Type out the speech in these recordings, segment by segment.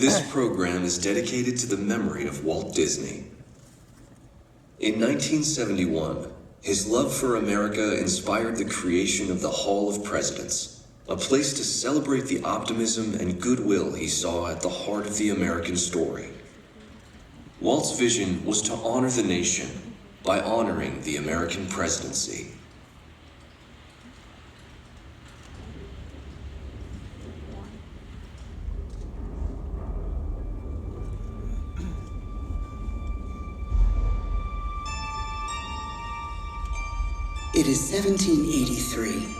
This program is dedicated to the memory of Walt Disney. In 1971, his love for America inspired the creation of the Hall of Presidents, a place to celebrate the optimism and goodwill he saw at the heart of the American story. Walt's vision was to honor the nation by honoring the American presidency. It is 1783,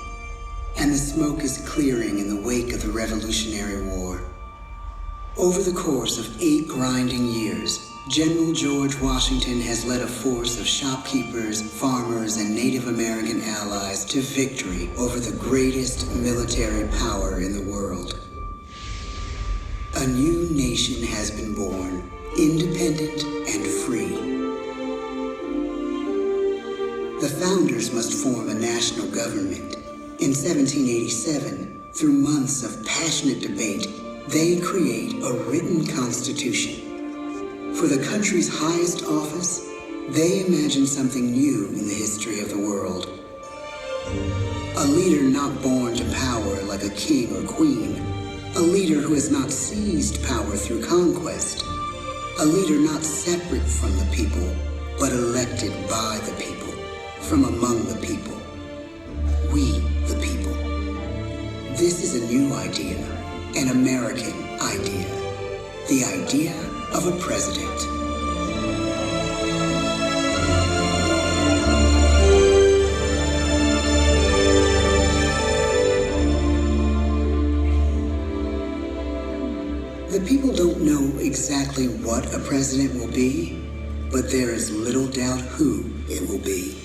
and the smoke is clearing in the wake of the Revolutionary War. Over the course of 8 grinding years, General George Washington has led a force of shopkeepers, farmers, and Native American allies to victory over the greatest military power in the world. A new nation has been born, independent and free. The founders must form a national government. In 1787, through months of passionate debate, they create a written constitution. For the country's highest office, they imagine something new in the history of the world. A leader not born to power like a king or queen. A leader who has not seized power through conquest. A leader not separate from the people, but elected by the people. From among the people. We, the people. This is a new idea, an American idea. The idea of a president. The people don't know exactly what a president will be, but there is little doubt who it will be.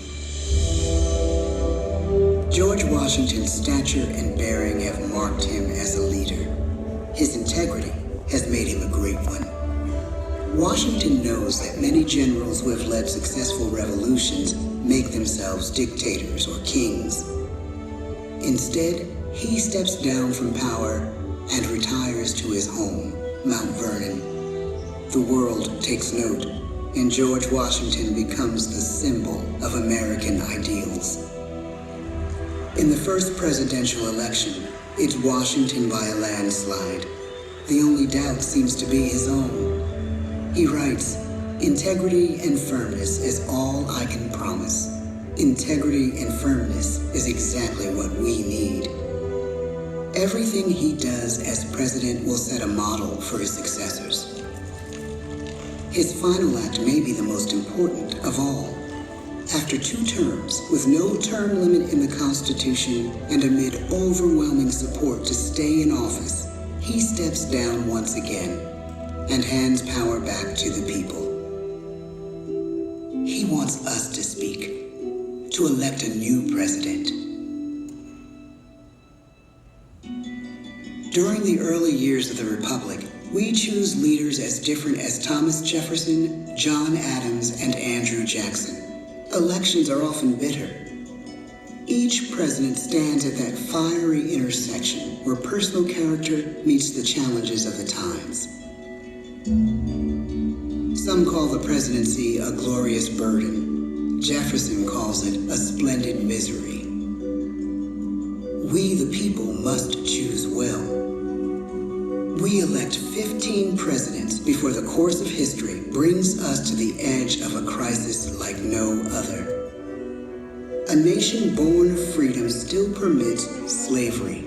George Washington's stature and bearing have marked him as a leader. His integrity has made him a great one. Washington knows that many generals who have led successful revolutions make themselves dictators or kings. Instead, he steps down from power and retires to his home, Mount Vernon. The world takes note, and George Washington becomes the symbol of American ideals. In the first presidential election, it's Washington by a landslide. The only doubt seems to be his own. He writes, "Integrity and firmness is all I can promise. Integrity and firmness is exactly what we need." Everything he does as president will set a model for his successors. His final act may be the most important of all. After 2 terms, with no term limit in the Constitution and amid overwhelming support to stay in office, he steps down once again and hands power back to the people. He wants us to speak, to elect a new president. During the early years of the Republic, we choose leaders as different as Thomas Jefferson, John Adams, and Andrew Jackson. Elections are often bitter. Each president stands at that fiery intersection where personal character meets the challenges of the times. Some call the presidency a glorious burden. Jefferson calls it a splendid misery. We, the people, must choose well. We elect 15 presidents before the course of history brings us to the edge of a crisis like no other. A nation born of freedom still permits slavery.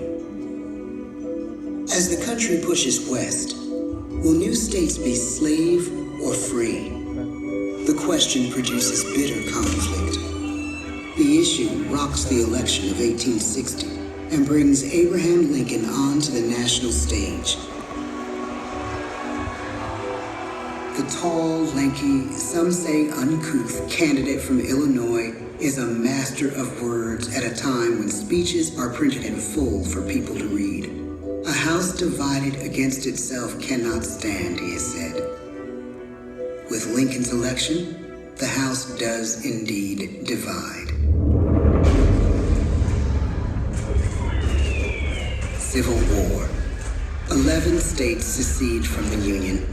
As the country pushes west, will new states be slave or free? The question produces bitter conflict. The issue rocks the election of 1860 and brings Abraham Lincoln onto the national stage. The tall, lanky, some say uncouth candidate from Illinois is a master of words at a time when speeches are printed in full for people to read. A house divided against itself cannot stand, he has said. With Lincoln's election, the House does indeed divide. Civil War. 11 states secede from the Union.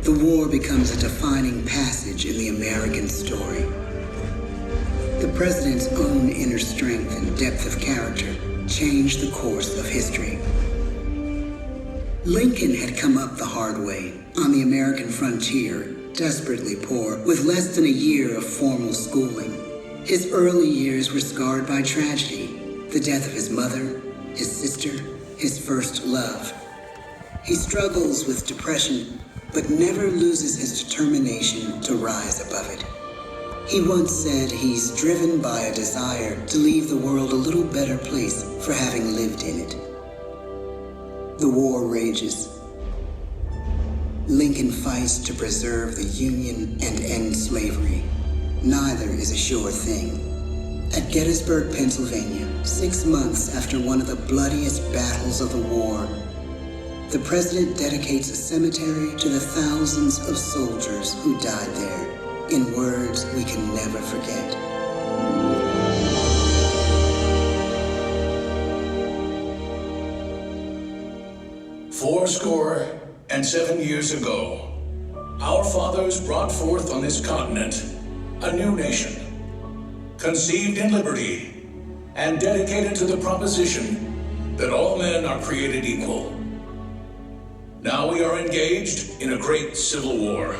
The war becomes a defining passage in the American story. The president's own inner strength and depth of character changed the course of history. Lincoln had come up the hard way on the American frontier, desperately poor, with less than a year of formal schooling. His early years were scarred by tragedy, the death of his mother, his sister, his first love. He struggles with depression, but never loses his determination to rise above it. He once said he's driven by a desire to leave the world a little better place for having lived in it. The war rages. Lincoln fights to preserve the Union and end slavery. Neither is a sure thing. At Gettysburg, Pennsylvania, 6 months after one of the bloodiest battles of the war, the president dedicates a cemetery to the thousands of soldiers who died there, in words we can never forget. "Fourscore-and-7 years ago, our fathers brought forth on this continent a new nation, conceived in liberty and dedicated to the proposition that all men are created equal. Now we are engaged in a great civil war,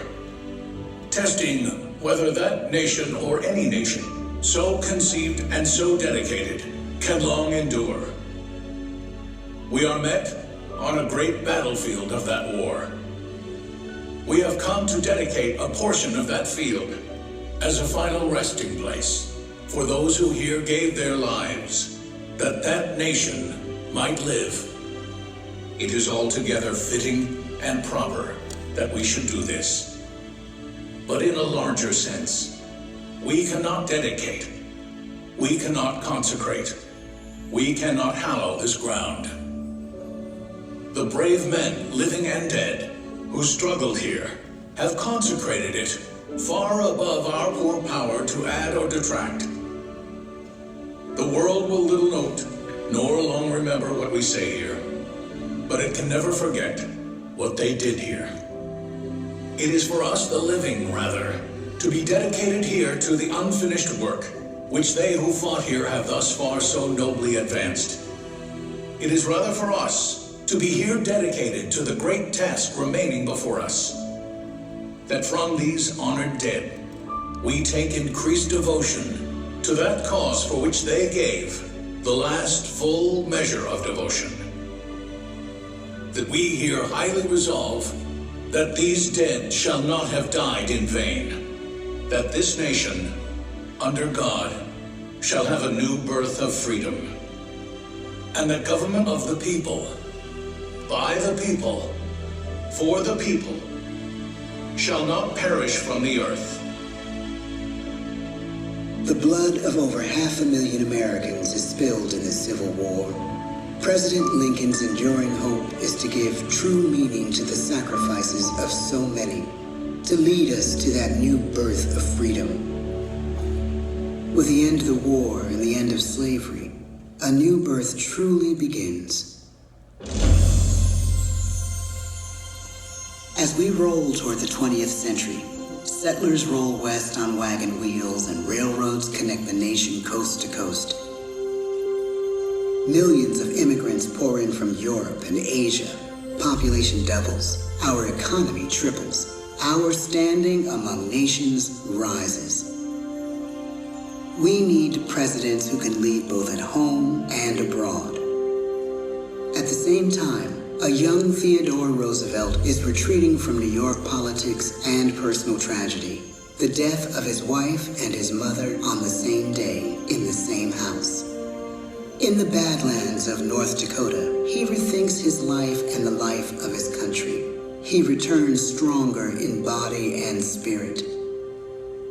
testing whether that nation or any nation so conceived and so dedicated can long endure. We are met on a great battlefield of that war. We have come to dedicate a portion of that field as a final resting place for those who here gave their lives, that that nation might live. It is altogether fitting and proper that we should do this. But in a larger sense, we cannot dedicate, we cannot consecrate, we cannot hallow this ground. The brave men, living and dead, who struggled here, have consecrated it far above our poor power to add or detract. The world will little note, nor long remember what we say here, but it can never forget what they did here. It is for us, the living, rather, to be dedicated here to the unfinished work which they who fought here have thus far so nobly advanced. It is rather for us to be here dedicated to the great task remaining before us, that from these honored dead we take increased devotion to that cause for which they gave the last full measure of devotion. That we here highly resolve that these dead shall not have died in vain, that this nation, under God, shall have a new birth of freedom, and the government of the people, by the people, for the people, shall not perish from the earth. The blood of over 500,000 Americans is spilled in this Civil War. President Lincoln's enduring hope is to give true meaning to the sacrifices of so many, to lead us to that new birth of freedom. With the end of the war and the end of slavery, a new birth truly begins. As we roll toward the 20th century, settlers roll west on wagon wheels and railroads connect the nation coast to coast. Millions of immigrants pour in from Europe and Asia. Population doubles. Our economy triples. Our standing among nations rises. We need presidents who can lead both at home and abroad. At the same time, a young Theodore Roosevelt is retreating from New York politics and personal tragedy. The death of his wife and his mother on the same day in the same house. In the Badlands of North Dakota, he rethinks his life and the life of his country. He returns stronger in body and spirit.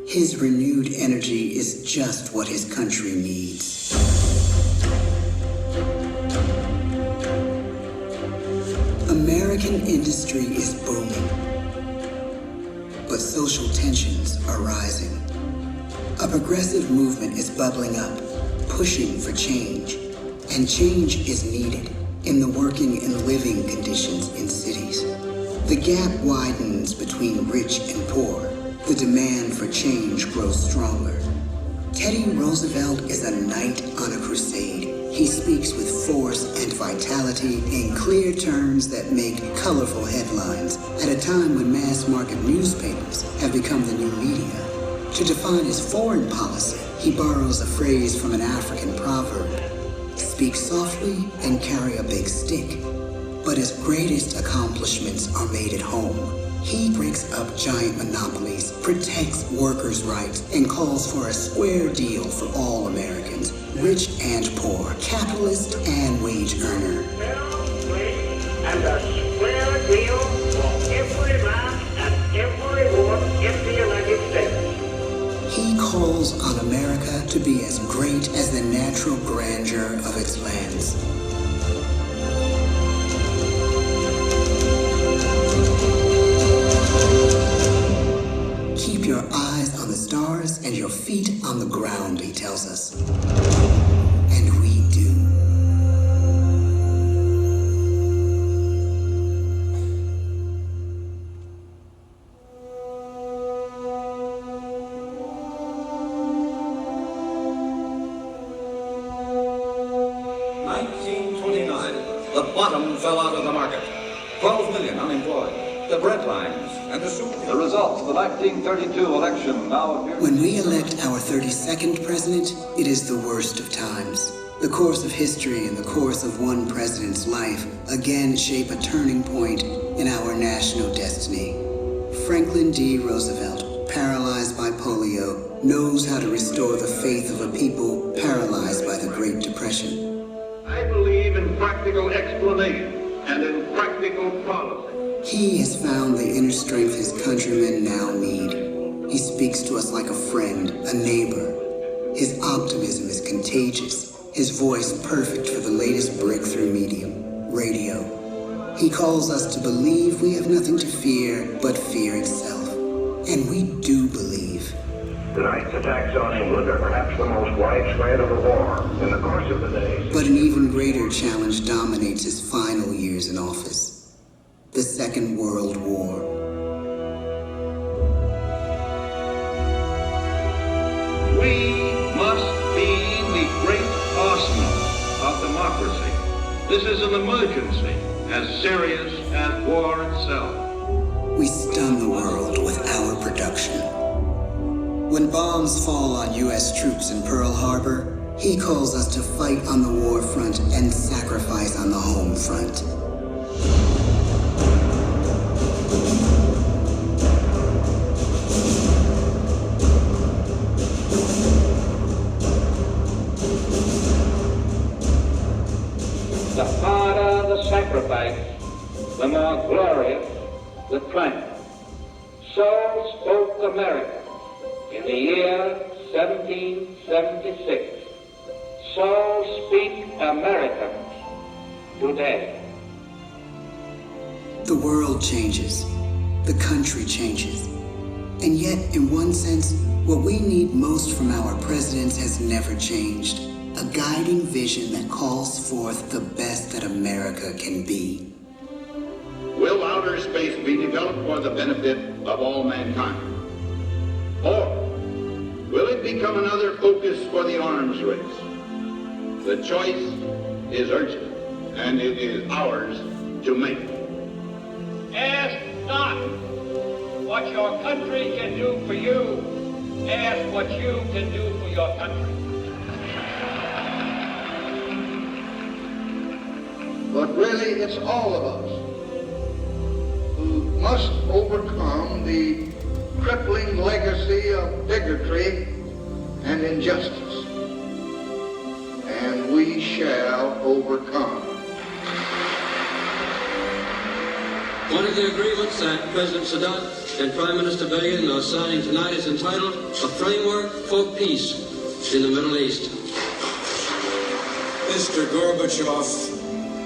His renewed energy is just what his country needs. American industry is booming, but social tensions are rising. A progressive movement is bubbling up, pushing for change, and change is needed. in the working and living conditions in cities. The gap widens between rich and poor. The demand for change grows stronger. Teddy Roosevelt is a knight on a crusade. He speaks with force and vitality in clear terms that make colorful headlines at a time when mass-market newspapers have become the new media. To define his foreign policy, he borrows a phrase from an African proverb: speak softly and carry a big stick. But his greatest accomplishments are made at home. He breaks up giant monopolies, protects workers' rights, and calls for a square deal for all Americans, rich and poor, capitalist and wage earner. And a square deal for every man and every woman in the United States. He calls on America to be as great as the natural grandeur of its lands. Keep your eyes on the stars and your feet on the ground, he tells us. And we do. The bottom fell out of the market. 12 million unemployed. The bread lines and the soup. The results of the 1932 election now appear. When we elect our 32nd president, it is the worst of times. The course of history and the course of one president's life again shape a turning point in our national destiny. Franklin D. Roosevelt, paralyzed by polio, knows how to restore the faith of a people paralyzed by the Great Depression. I believe in practical explanation and in practical policy. He has found the inner strength his countrymen now need. He speaks to us like a friend, a neighbor. His optimism is contagious, his voice perfect for the latest breakthrough medium, radio. He calls us to believe we have nothing to fear but fear itself. And we do believe. Tonight's attacks on England are perhaps the most widespread of the war in the course of the day. But an even greater challenge dominates his final years in office: the Second World War. We must be the great arsenal of democracy. This is an emergency as serious as war itself. We stun the world with our production. When bombs fall on U.S. troops in Pearl Harbor, he calls us to fight on the war front and sacrifice on the home front. The harder the sacrifice, the more glorious the triumph. So spoke America in the year 1776. So speak Americans today. The world changes. The country changes. And yet, in one sense, what we need most from our presidents has never changed. A guiding vision that calls forth the best that America can be. Will outer space be developed for the benefit of all mankind? Or will it become another focus for the arms race? The choice is urgent, and it is ours to make. Ask not what your country can do for you. Ask what you can do for your country. But really, it's all of us who must overcome the crippling legacy of bigotry and injustice. And we shall overcome. One of the agreements that President Sadat and Prime Minister Begin are signing tonight is entitled A Framework for Peace in the Middle East. Mr. Gorbachev,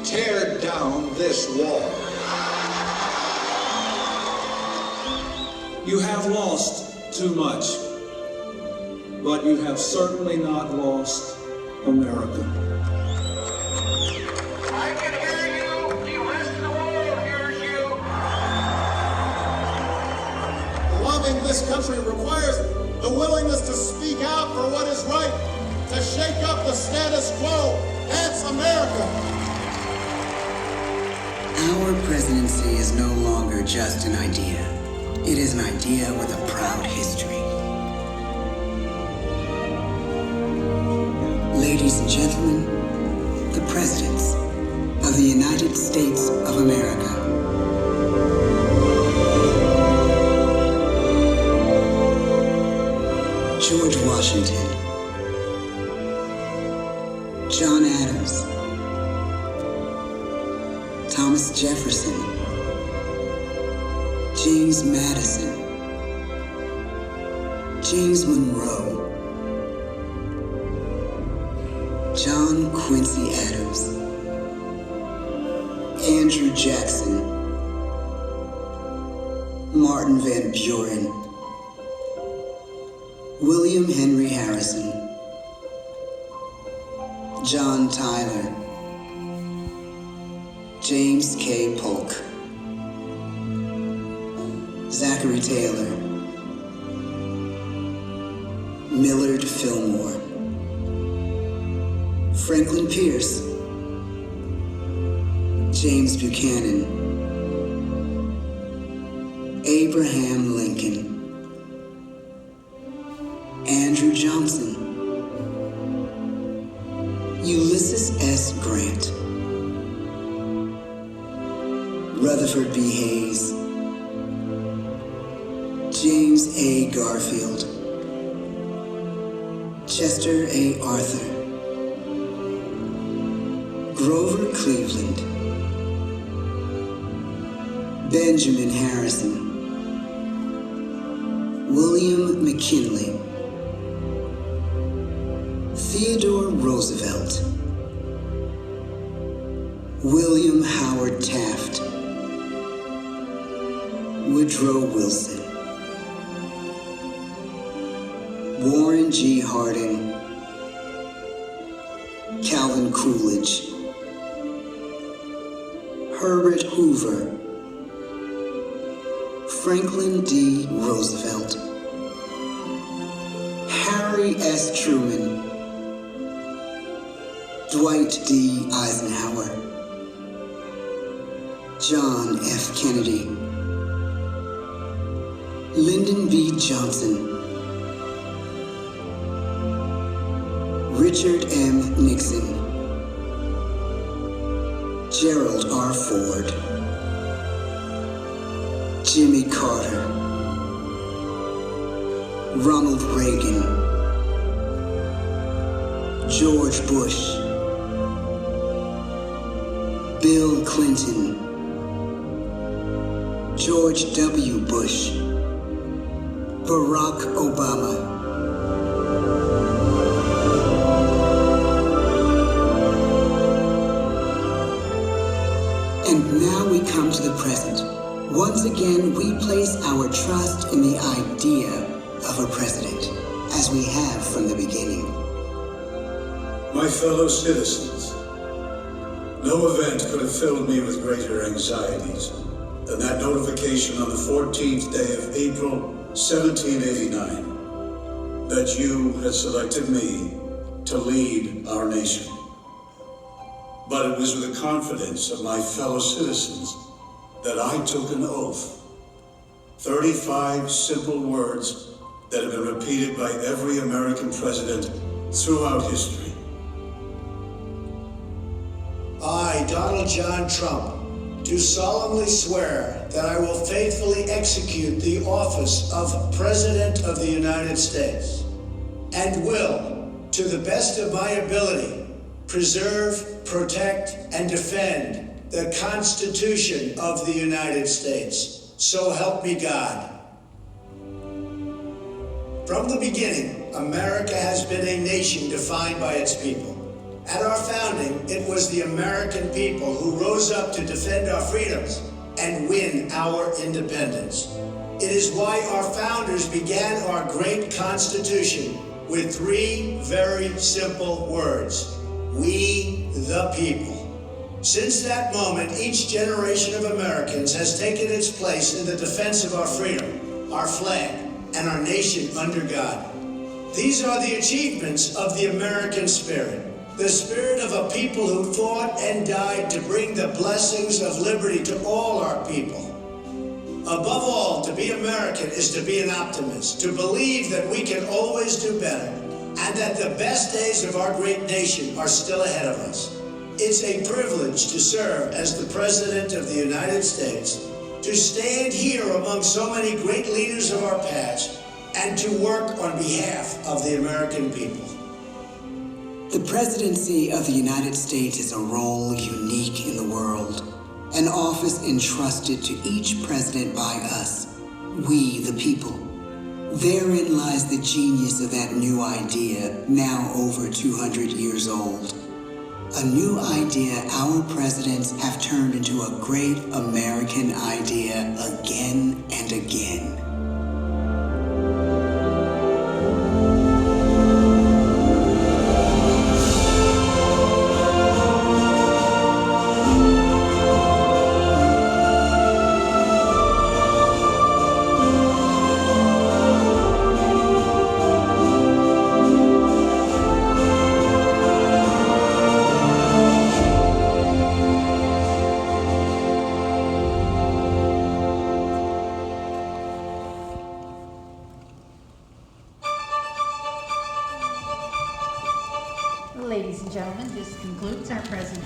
tear down this wall. You have lost too much, but you have certainly not lost America. I can hear this country requires the willingness to speak out for what is right, to shake up the status quo. That's America. Our presidency is no longer just an idea. It is an idea with a proud history. Ladies and gentlemen, the presidents of the United States of America. George Washington, John Adams, Thomas Jefferson, James Madison, James Monroe, John Quincy Adams, Andrew Jackson, Martin Van Buren, William Henry Harrison, John Tyler, James K. Polk, Zachary Taylor, Millard Fillmore, Franklin Pierce, James Buchanan, Abraham Lincoln, Andrew Johnson, Ulysses S. Grant, Rutherford B. Hayes, James A. Garfield, Chester A. Arthur, Grover Cleveland, Benjamin Harrison, William McKinley, Theodore Roosevelt, William Howard Taft, Woodrow Wilson, Warren G. Harding, Calvin Coolidge, Herbert Hoover, Franklin D. Roosevelt, Harry S. Truman, Dwight D. Eisenhower, John F. Kennedy, Lyndon B. Johnson, Richard M. Nixon, Gerald R. Ford, Jimmy Carter, Ronald Reagan, George Bush, Bill Clinton, George W. Bush, Barack Obama. And now we come to the present. Once again, we place our trust in the idea of a president, as we have from the beginning. My fellow citizens, no event could have filled me with greater anxieties than that notification on the 14th day of April, 1789, that you had selected me to lead our nation. But it was with the confidence of my fellow citizens that I took an oath. 35 simple words that have been repeated by every American president throughout history. I, Donald John Trump, do solemnly swear that I will faithfully execute the office of President of the United States and will, to the best of my ability, preserve, protect, and defend the Constitution of the United States. So help me God. From the beginning, America has been a nation defined by its people. At our founding, it was the American people who rose up to defend our freedoms and win our independence. It is why our founders began our great Constitution with 3 very simple words: we the people. Since that moment, each generation of Americans has taken its place in the defense of our freedom, our flag, and our nation under God. These are the achievements of the American spirit, the spirit of a people who fought and died to bring the blessings of liberty to all our people. Above all, to be American is to be an optimist, to believe that we can always do better, and that the best days of our great nation are still ahead of us. It's a privilege to serve as the President of the United States, to stand here among so many great leaders of our past, and to work on behalf of the American people. The presidency of the United States is a role unique in the world, an office entrusted to each president by us, we the people. Therein lies the genius of that new idea, now over 200 years old. A new idea our presidents have turned into a great American idea again and again. Ladies and gentlemen, this concludes our presentation.